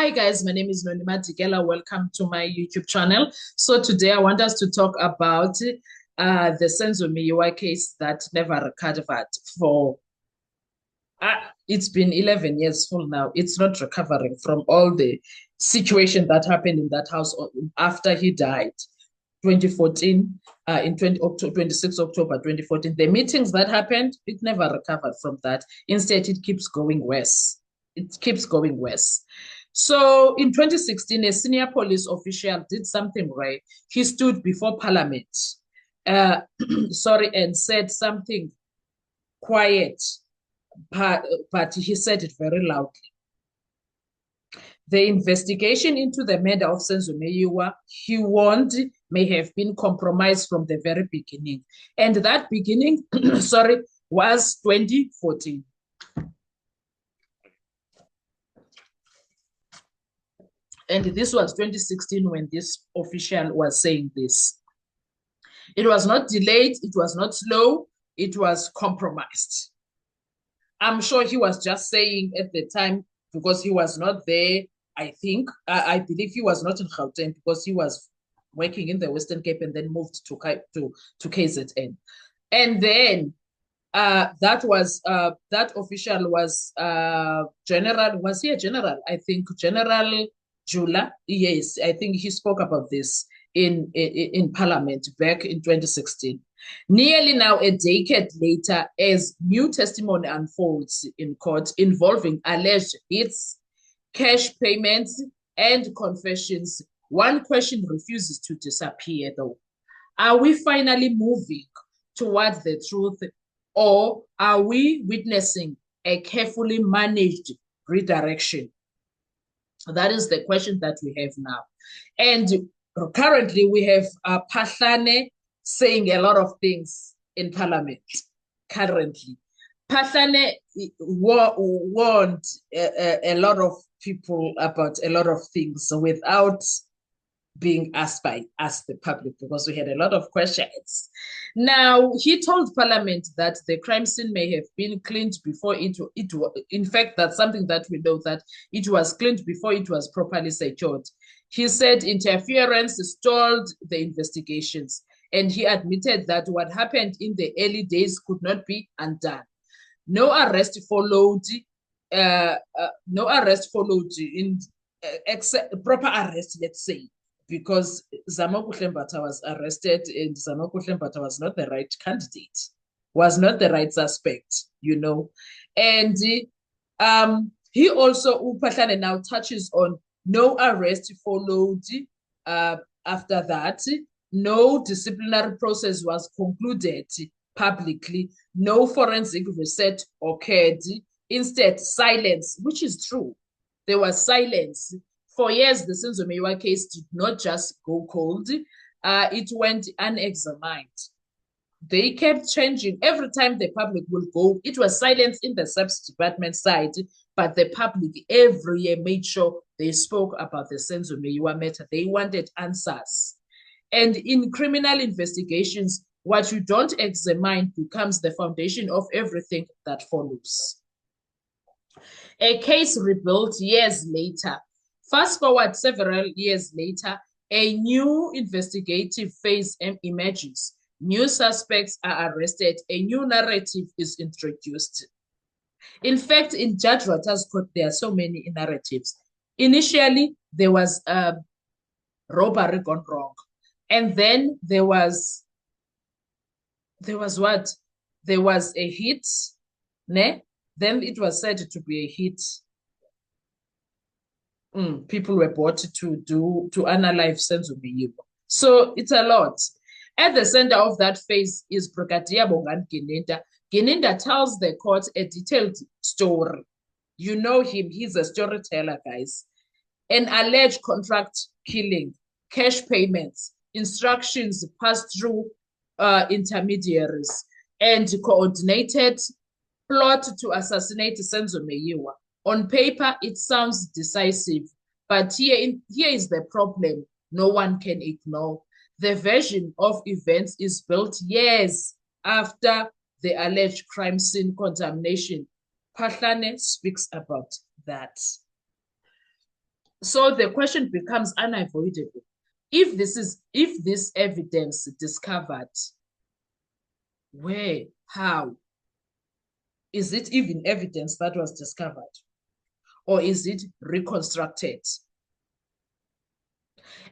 Hi guys, my name is Nonima Tigela. Welcome to my YouTube channel. So today I want us to talk about the Senzo Meyiwa case that never recovered for, it's been 11 years full now. It's not recovering from all the situation that happened in that house after he died. 2014, in 26 October 2014. The meetings that happened, it never recovered from that. Instead, it keeps going worse. It keeps going worse. So in 2016, a senior police official did something right. He stood before Parliament, and said something quiet, but he said it very loudly. The investigation into the murder of Senzo Meyiwa, he warned, may have been compromised from the very beginning. And that beginning, was 2014. And this was 2016 when this official was saying this. It was not delayed, it was not slow, it was compromised. I'm sure he was just saying at the time because he was not there. I believe he was not in Gauteng because he was working in the Western Cape and then moved to KZN. And then that official was General, was he a general? I think General Jula. Yes, I think he spoke about this in Parliament back in 2016. Nearly now a decade later, as new testimony unfolds in court involving alleged hits, cash payments, and confessions, one question refuses to disappear, though. Are we finally moving towards the truth, or are we witnessing a carefully managed redirection? That is the question that we have now. And currently, we have Phahlane saying a lot of things in Parliament. Currently, Phahlane warned a lot of people about a lot of things without being asked by us, the public, because we had a lot of questions. Now, he told Parliament that the crime scene may have been cleaned before it in fact, that's something that we know, that it was cleaned before it was properly secured. He said interference stalled the investigations, and he admitted that what happened in the early days could not be undone. No arrest followed. No arrest followed in proper arrest, let's say, because Zamoko Hlembata was arrested and Zamoko Hlembata was not the right candidate, was not the right suspect, you know. And he also, Phahlane now touches on no arrest followed after that. No disciplinary process was concluded publicly. No forensic research occurred. Instead, silence, which is true. There was silence. For years, the Senzo Meyiwa case did not just go cold. It went unexamined. They kept changing. Every time the public will go, it was silence in the subs department side, but the public every year made sure they spoke about the Senzo Meyiwa matter. They wanted answers. And in criminal investigations, what you don't examine becomes the foundation of everything that follows. A case rebuilt years later. Fast forward several years later, a new investigative phase emerges. New suspects are arrested. A new narrative is introduced. In fact, in Judge Rata's court, there are so many narratives. Initially, there was robbery gone wrong. And then there was what? There was a hit, ne? Then it was said to be a hit. People were brought to analyze Senzo Meyiwa. So it's a lot. At the center of that phase is Brigadier Bongani Geninda. Geninda tells the court a detailed story. You know him, he's a storyteller, guys. An alleged contract killing, cash payments, instructions passed through intermediaries, and coordinated plot to assassinate Senzo Meyiwa. On paper, it sounds decisive, but here is the problem no one can ignore. The version of events is built years after the alleged crime scene contamination. Phahlane speaks about that. So the question becomes unavoidable. If this evidence discovered, where, how? Is it even evidence that was discovered? Or is it reconstructed?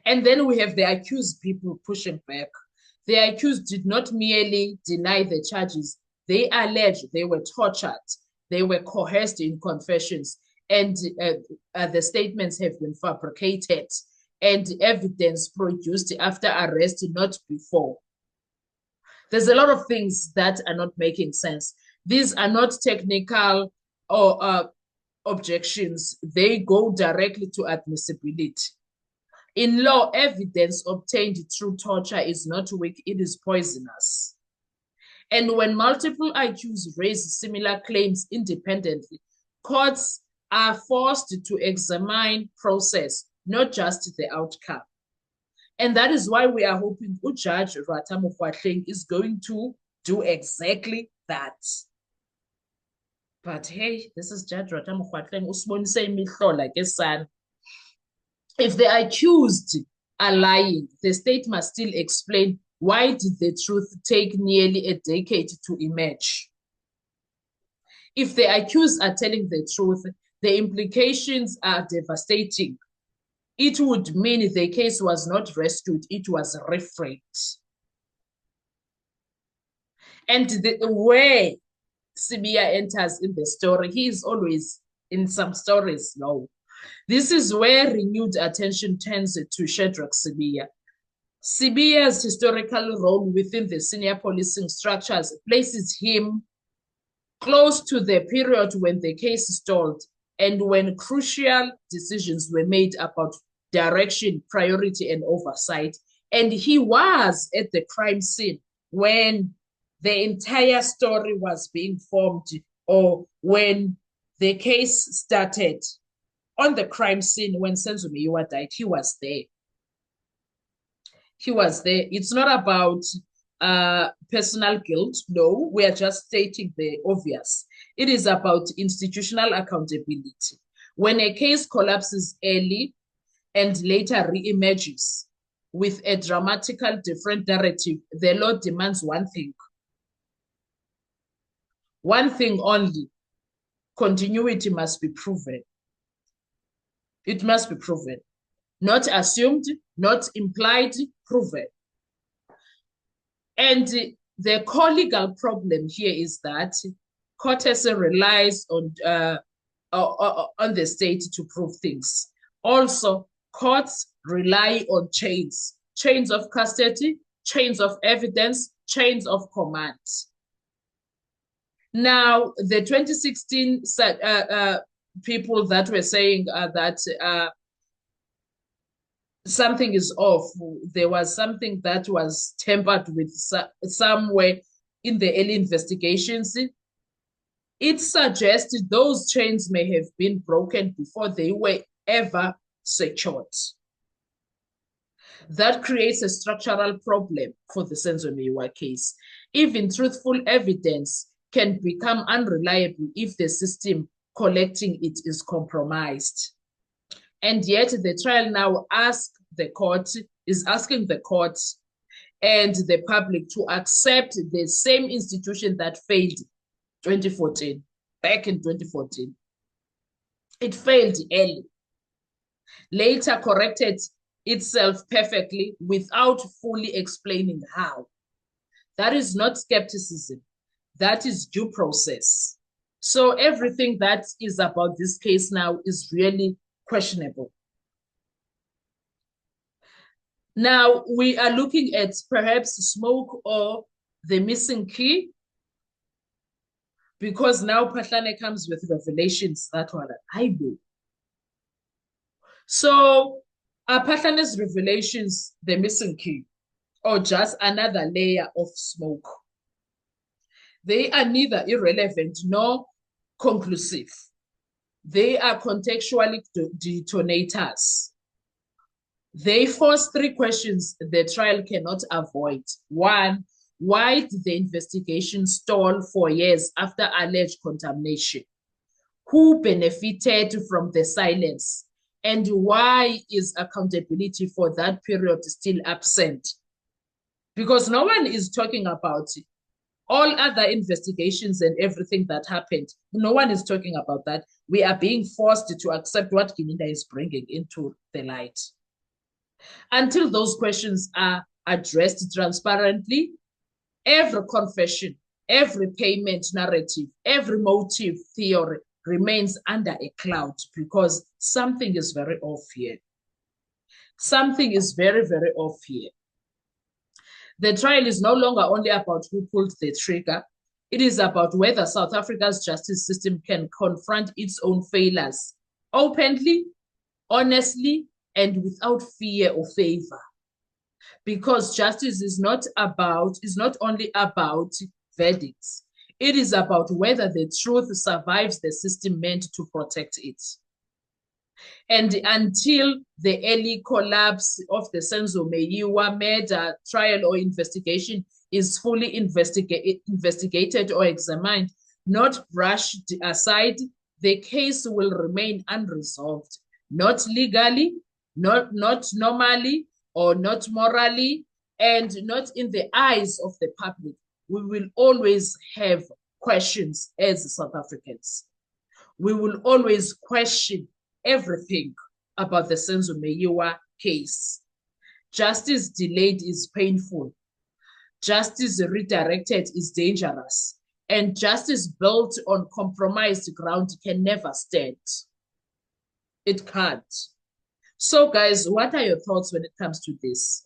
And then we have the accused people pushing back. The accused did not merely deny the charges. They alleged they were tortured. They were coerced in confessions. And the statements have been fabricated and evidence produced after arrest, not before. There's a lot of things that are not making sense. These are not technical or objections. They go directly to admissibility. In law, evidence obtained through torture is not weak, it is poisonous. And when multiple accused raise similar claims independently, courts are forced to examine process, not just the outcome. And that is why we are hoping Judge Lwatha Mokgoatlheng is going to do exactly that. But hey, this is Judge Lwatha Mokgoatlheng, usibonise imihlola ke sana. If the accused are lying, the state must still explain why did the truth take nearly a decade to emerge. If the accused are telling the truth, the implications are devastating. It would mean the case was not rescued, it was reframed. And where Sibiya enters in the story, he is always in some stories, no. This is where renewed attention turns to Shedrack Sibiya. Sibiya's historical role within the senior policing structures places him close to the period when the case stalled and when crucial decisions were made about direction, priority, and oversight. And he was at the crime scene when the entire story was being formed or when the case started. On the crime scene when Senzo Meyiwa died, he was there. He was there. It's not about personal guilt. No, we are just stating the obvious. It is about institutional accountability. When a case collapses early and later re-emerges with a dramatically different narrative, the law demands one thing. One thing only. Continuity must be proven. It must be proven. Not assumed, not implied, proven. And the core legal problem here is that courtesy relies on the state to prove things. Also, courts rely on chains of custody, chains of evidence, chains of command. Now, the 2016 people that were saying that something is off. There was something that was tampered with somewhere in the early investigations. It suggested those chains may have been broken before they were ever secured. That creates a structural problem for the Senzo Meyiwa case. Even truthful evidence can become unreliable if the system collecting it is compromised. And yet the trial now is asking the court and the public to accept the same institution that failed 2014, back in 2014. It failed early, later corrected itself perfectly without fully explaining how. That is not skepticism. That is due process. So everything that is about this case now is really questionable. Now we are looking at perhaps smoke or the missing key, because now Phahlane comes with revelations that one I do. So are Phahlane's revelations the missing key or just another layer of smoke? They are neither irrelevant nor conclusive. They are contextually detonators. They force three questions the trial cannot avoid. One, why did the investigation stall for years after alleged contamination? Who benefited from the silence? And why is accountability for that period still absent? Because no one is talking about it. All other investigations and everything that happened, no one is talking about that. We are being forced to accept what Gininda is bringing into the light. Until those questions are addressed transparently, every confession, every payment narrative, every motive theory remains under a cloud because something is very off here. Something is very, very off here. The trial is no longer only about who pulled the trigger. It is about whether South Africa's justice system can confront its own failures openly, honestly, and without fear or favor. Because justice is not only about verdicts. It is about whether the truth survives the system meant to protect it. And until the early collapse of the Senzo Meyiwa murder trial or investigation is fully investigated or examined, not brushed aside, the case will remain unresolved, not legally, not normally, or not morally, and not in the eyes of the public. We will always have questions as South Africans. We will always question everything about the Senzo Meyiwa case. Justice delayed is painful. Justice redirected is dangerous. And justice built on compromised ground can never stand. It can't. So, guys, what are your thoughts when it comes to this?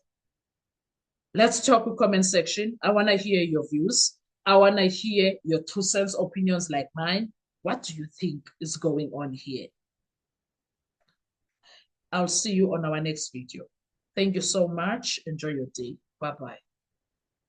Let's talk in the comment section. I want to hear your views. I want to hear your 2 cents opinions like mine. What do you think is going on here? I'll see you on our next video. Thank you so much. Enjoy your day. Bye-bye.